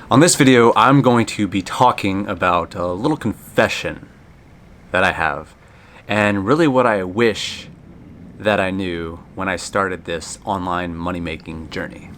On this video, I'm going to be talking about a little confession that I have, and really what I wish that I knew when I started this online money-making journey.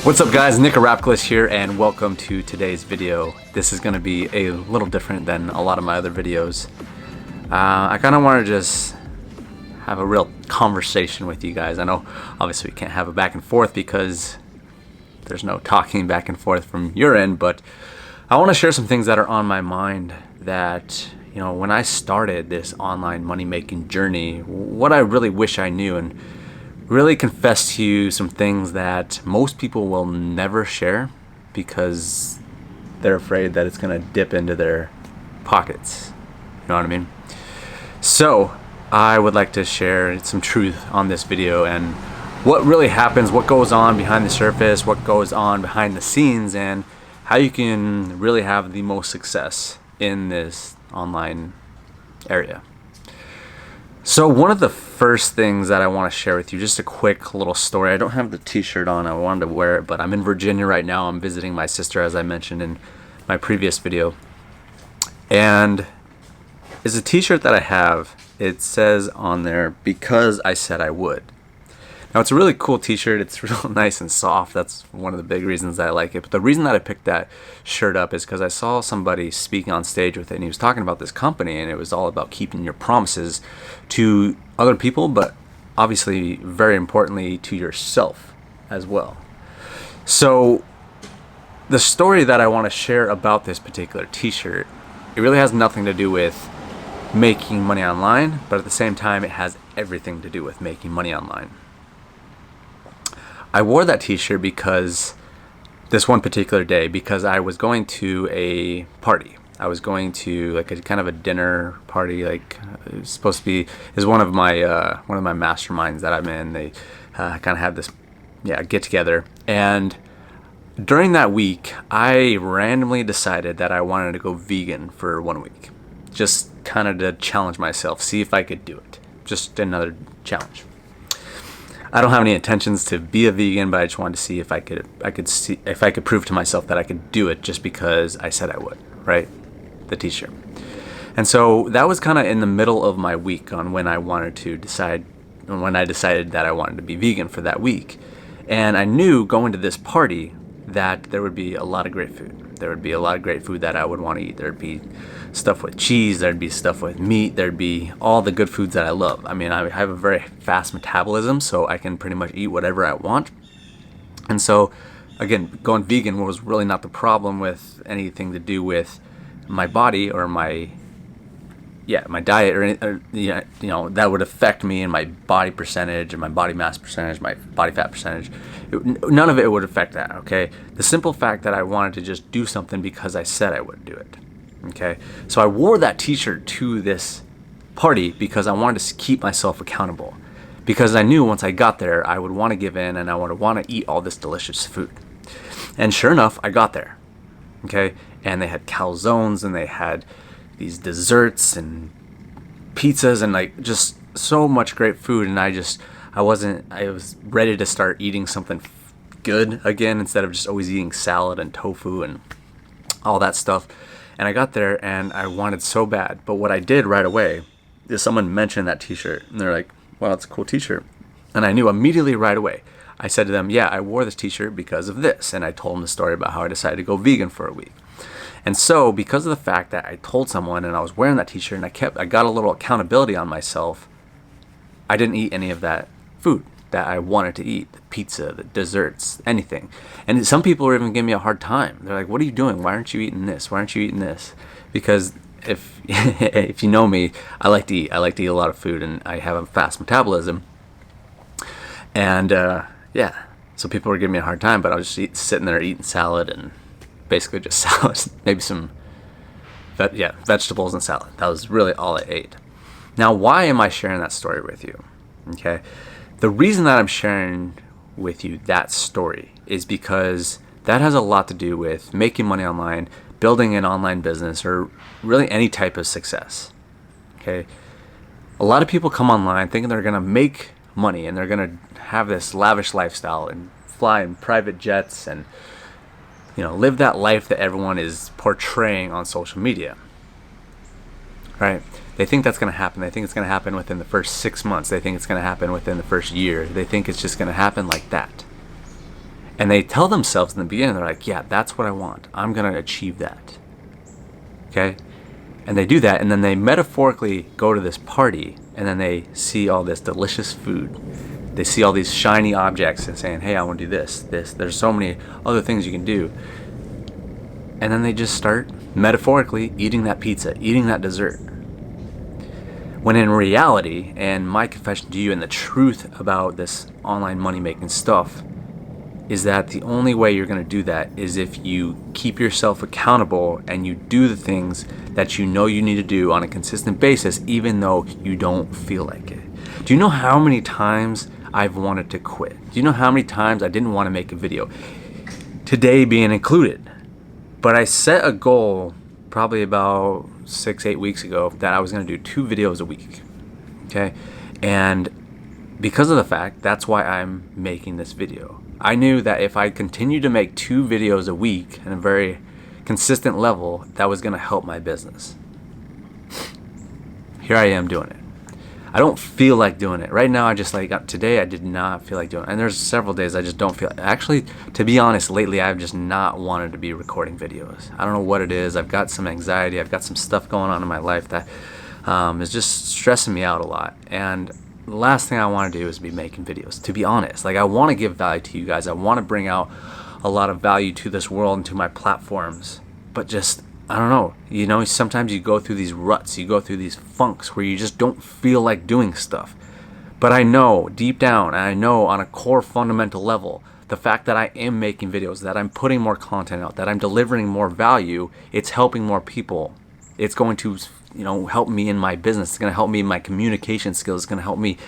What's up guys, Nick Arapkalis here and welcome to today's video. This is going to be a little different than a lot of my other videos. I kind of want to just have a real conversation with you guys. I know obviously we can't have a back and forth because there's no talking back and forth from your end, but I want to share some things that are on my mind that, you know, when I started this online money making journey, what I really wish I knew, and really confess to you some things that most people will never share because they're afraid that it's going to dip into their pockets. You know what I mean? So I would like to share some truth on this video and what really happens, what goes on behind the surface, what goes on behind the scenes, and how you can really have the most success in this online area. So one of the first things that I want to share with you, just a quick little story. I don't have the t-shirt on, I wanted to wear it, but I'm in Virginia right now. I'm visiting my sister, as I mentioned in my previous video. And it's a t-shirt that I have. It says on there, "Because I said I would." Now it's a really cool t-shirt. It's real nice and soft. That's one of the big reasons that I like it. But the reason that I picked that shirt up is because I saw somebody speaking on stage with it, and he was talking about this company, and it was all about keeping your promises to other people, but obviously very importantly to yourself as well. So the story that I want to share about this particular t-shirt, it really has nothing to do with making money online, but at the same time it has everything to do with making money online. I wore that t-shirt because this one particular day, because I was going to a party. I was going to like a kind of a dinner party, like it was supposed to be, is one of my masterminds that I'm in. They kind of had this get together, and during that week I randomly decided that I wanted to go vegan for 1 week, just kind of to challenge myself, see if I could do it. Just another challenge. I don't have any intentions to be a vegan, but I just wanted to see if I could prove to myself that I could do it just because I said I would, right? The t-shirt. And so that was kind of in the middle of my week on when I decided that I wanted to be vegan for that week. And I knew going to this party that there would be a lot of great food. There would be a lot of great food that I would want to eat. There'd be stuff with cheese, there'd be stuff with meat, there'd be all the good foods that I love. I mean, I have a very fast metabolism, so I can pretty much eat whatever I want. And so, again, going vegan was really not the problem with anything to do with my body or my diet, or you know, that would affect me and my body percentage and my body mass percentage, my body fat percentage. None of it would affect that, okay? The simple fact that I wanted to just do something because I said I would do it, okay? So I wore that t-shirt to this party because I wanted to keep myself accountable, because I knew once I got there I would want to give in and I would want to eat all this delicious food. And sure enough, I got there, okay? And they had calzones and they had these desserts and pizzas and like just so much great food, and I was ready to start eating something good again instead of just always eating salad and tofu and all that stuff. And I got there and I wanted so bad, but what I did right away is someone mentioned that t-shirt and they're like, "Wow, it's a cool t-shirt." And I knew immediately right away. I said to them, "Yeah, I wore this t-shirt because of this," and I told them the story about how I decided to go vegan for a week. And so because of the fact that I told someone and I was wearing that t-shirt and I got a little accountability on myself, I didn't eat any of that food that I wanted to eat, the pizza, the desserts, anything. And some people were even giving me a hard time. They're like, "What are you doing? Why aren't you eating this? Why aren't you eating this?" Because if if you know me, I like to eat. I like to eat a lot of food, and I have a fast metabolism. And so people were giving me a hard time, but I was just sitting there eating salad and basically just salad, maybe some vegetables and salad. That was really all I ate. Now, why am I sharing that story with you? Okay. The reason that I'm sharing with you that story is because that has a lot to do with making money online, building an online business, or really any type of success. Okay. A lot of people come online thinking they're going to make money and they're going to have this lavish lifestyle and fly in private jets and, live that life that everyone is portraying on social media. Right? They think that's going to happen. They think it's going to happen within the first 6 months. They think it's going to happen within the first year. They think it's just going to happen like that. And they tell themselves in the beginning, they're like, yeah, that's what I want. I'm going to achieve that. Okay? And they do that, and then they metaphorically go to this party, and then they see all this delicious food. They see all these shiny objects and saying, hey, I want to do this. There's so many other things you can do. And then they just start metaphorically eating that pizza, eating that dessert. When in reality, and my confession to you and the truth about this online money making stuff, is that the only way you're going to do that is if you keep yourself accountable and you do the things that you know you need to do on a consistent basis, even though you don't feel like it. Do you know how many times I've wanted to quit? Do you know how many times I didn't want to make a video? Today being included. But I set a goal probably about 6-8 weeks ago that I was going to do 2 videos a week. Okay? And because of the fact, that's why I'm making this video. I knew that if I continued to make 2 videos a week at a very consistent level, that was going to help my business. Here I am doing it. I don't feel like doing it. Right now, today I did not feel like doing it. And there's several days I just don't feel like. Actually, to be honest, lately I've just not wanted to be recording videos. I don't know what it is. I've got some anxiety. I've got some stuff going on in my life that is just stressing me out a lot. And the last thing I want to do is be making videos, to be honest. I want to give value to you guys. I want to bring out a lot of value to this world and to my platforms. But just, I don't know. Sometimes you go through these ruts, you go through these funks where you just don't feel like doing stuff. But I know deep down, and I know on a core fundamental level, the fact that I am making videos, that I'm putting more content out, that I'm delivering more value, it's helping more people. It's going to help me in my business. It's going to help me in my communication skills. It's going to help me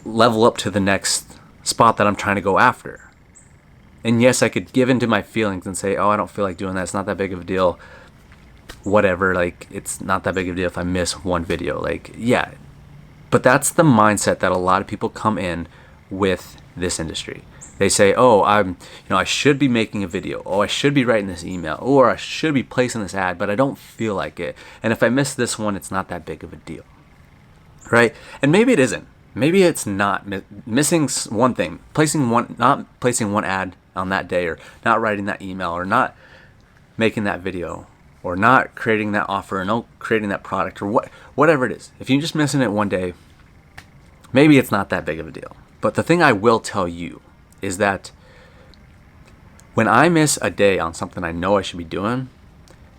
level up to the next spot that I'm trying to go after. And yes, I could give into my feelings and say, oh, I don't feel like doing that. It's not that big of a deal. Whatever, it's not that big of a deal if I miss one video. Yeah. But that's the mindset that a lot of people come in with this industry. They say, oh, I should be making a video. Oh, I should be writing this email. Or I should be placing this ad, but I don't feel like it. And if I miss this one, it's not that big of a deal. Right? And maybe it isn't. Maybe it's not missing one thing, not placing one ad on that day, or not writing that email, or not making that video, or not creating that offer, or not creating that product, or whatever it is. If you're just missing it one day, maybe it's not that big of a deal. But the thing I will tell you is that when I miss a day on something I know I should be doing,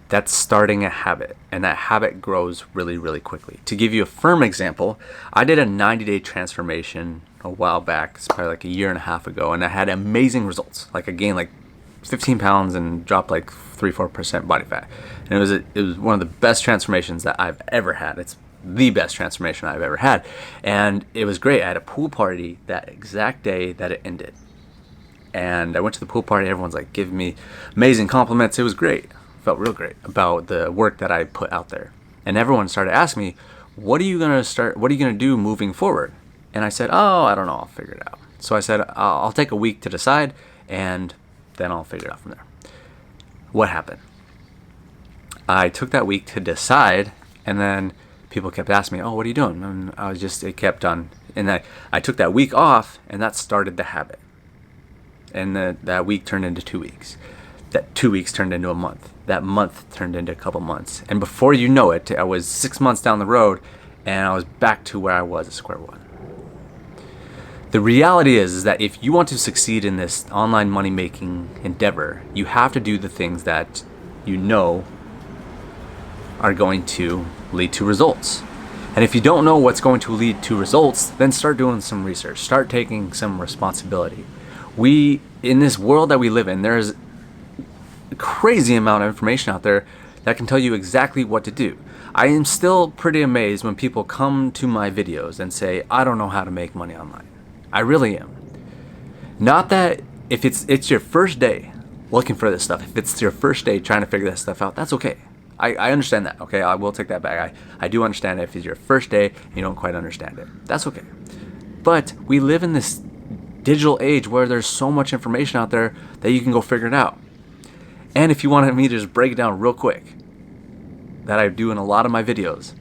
that's starting a habit, and that habit grows really, really quickly. To give you a firm example, I did a 90-day transformation a while back. It's probably a year and a half ago, and I had amazing results. I gained 15 pounds and dropped 3-4% body fat. And it was one of the best transformations that I've ever had. It's the best transformation I've ever had. And it was great. I had a pool party that exact day that it ended. And I went to the pool party. Everyone's giving me amazing compliments. It was great. Felt real great about the work that I put out there. And everyone started asking me, what are you going to do moving forward? And I said, oh, I don't know. I'll figure it out. So I said, I'll take a week to decide, and then I'll figure it out from there. What happened? I took that week to decide, and then people kept asking me, oh, what are you doing? And it kept on. And I took that week off, and that started the habit. And that week turned into 2 weeks. That 2 weeks turned into a month. That month turned into a couple months. And before you know it, I was 6 months down the road, and I was back to where I was at square one. The reality is that if you want to succeed in this online money-making endeavor, you have to do the things that you know are going to lead to results. And if you don't know what's going to lead to results, then start doing some research. Start taking some responsibility. In this world that we live in, there's a crazy amount of information out there that can tell you exactly what to do. I am still pretty amazed when people come to my videos and say, I don't know how to make money online. I really am. Not that if it's your first day looking for this stuff, if it's your first day trying to figure that stuff out, that's okay. I understand that, okay? I will take that back. I do understand it if it's your first day and you don't quite understand it. That's okay. But we live in this digital age where there's so much information out there that you can go figure it out. And if you wanted me to just break it down real quick, that I do in a lot of my videos,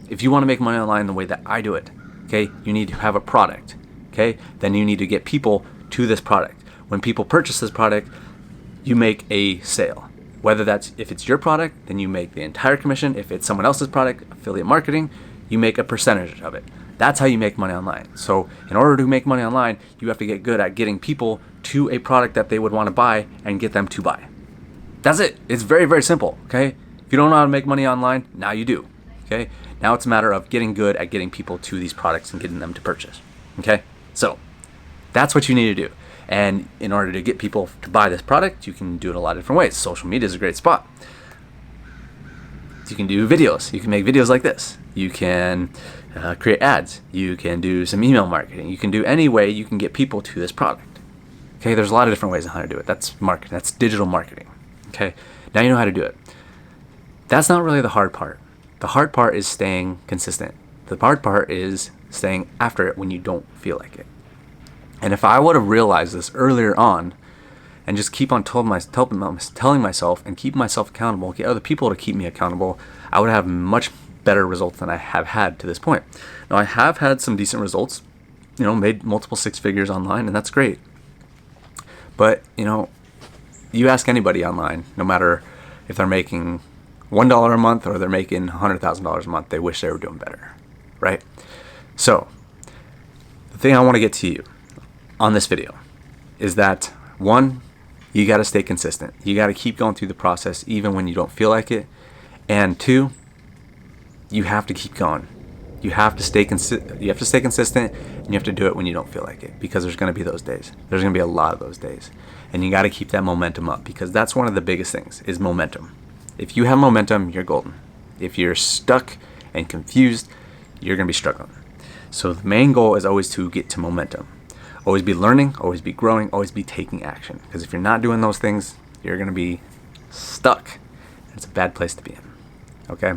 if you want to make money online the way that I do it, okay, you need to have a product, okay? Then you need to get people to this product. When people purchase this product, you make a sale. Whether that's, if it's your product, then you make the entire commission. If it's someone else's product, affiliate marketing, you make a percentage of it. That's how you make money online. So in order to make money online, you have to get good at getting people to a product that they would want to buy and get them to buy. That's it. It's very, very simple, okay? If you don't know how to make money online, now you do, okay? Now it's a matter of getting good at getting people to these products and getting them to purchase, okay? So that's what you need to do. And in order to get people to buy this product, you can do it a lot of different ways. Social media is a great spot. You can do videos. You can make videos like this. You can create ads. You can do some email marketing. You can do any way you can get people to this product. Okay, there's a lot of different ways on how to do it. That's marketing. That's digital marketing. Okay, now you know how to do it. That's not really the hard part. The hard part is staying consistent. The hard part is staying after it when you don't feel like it. And if I would have realized this earlier on and just keep on telling myself and keep myself accountable, get other people to keep me accountable, I would have much better results than I have had to this point. Now, I have had some decent results, made multiple six figures online, and that's great. But, you ask anybody online, no matter if they're making $1 a month or they're making $100,000 a month, they wish they were doing better, right? So, the thing I want to get to you on this video is that, one, you got to stay consistent. You got to keep going through the process even when you don't feel like it. And two, you have to keep going. You have to stay consistent, and you have to do it when you don't feel like it, because there's going to be those days. There's going to be a lot of those days. And you got to keep that momentum up, because that's one of the biggest things is momentum. If you have momentum, you're golden. If you're stuck and confused, you're going to be struggling. So the main goal is always to get to momentum. Always be learning, always be growing, always be taking action. Because if you're not doing those things, you're going to be stuck. It's a bad place to be in. Okay?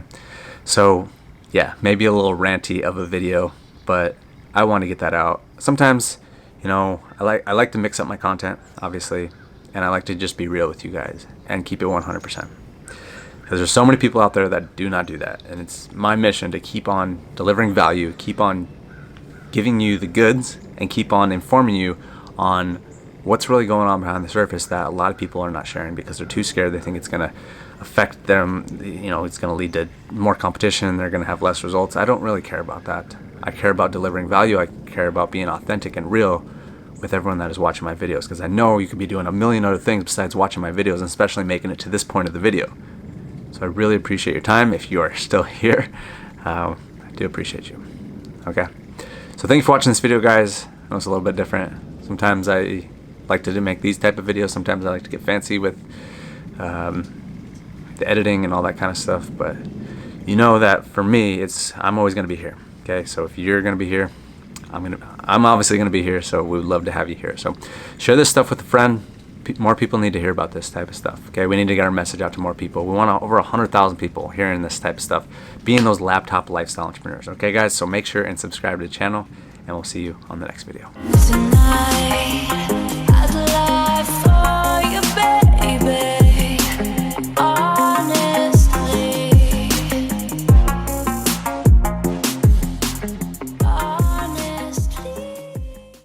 So, yeah, maybe a little ranty of a video, but I want to get that out. Sometimes, I like to mix up my content, obviously, and I like to just be real with you guys and keep it 100%. Because there's so many people out there that do not do that. And it's my mission to keep on delivering value, keep on giving you the goods, and keep on informing you on what's really going on behind the surface that a lot of people are not sharing because they're too scared. They think it's going to affect them, it's going to lead to more competition, they're going to have less results. I don't really care about that. I care about delivering value. I care about being authentic and real with everyone that is watching my videos, because I know you could be doing a million other things besides watching my videos, and especially making it to this point of the video. So I really appreciate your time. If you are still here, I do appreciate you. Okay. So thank you for watching this video, guys. I know it's a little bit different. Sometimes I like to make these type of videos. Sometimes I like to get fancy with the editing and all that kind of stuff. But you know that for me, I'm always going to be here. Okay, so if you're going to be here, I'm obviously going to be here. So we would love to have you here. So share this stuff with a friend. More people need to hear about this type of stuff. Okay, we need to get our message out to more people. We want over 100,000 people hearing this type of stuff, being those laptop lifestyle entrepreneurs. Okay, guys, so make sure and subscribe to the channel, and we'll see you on the next video.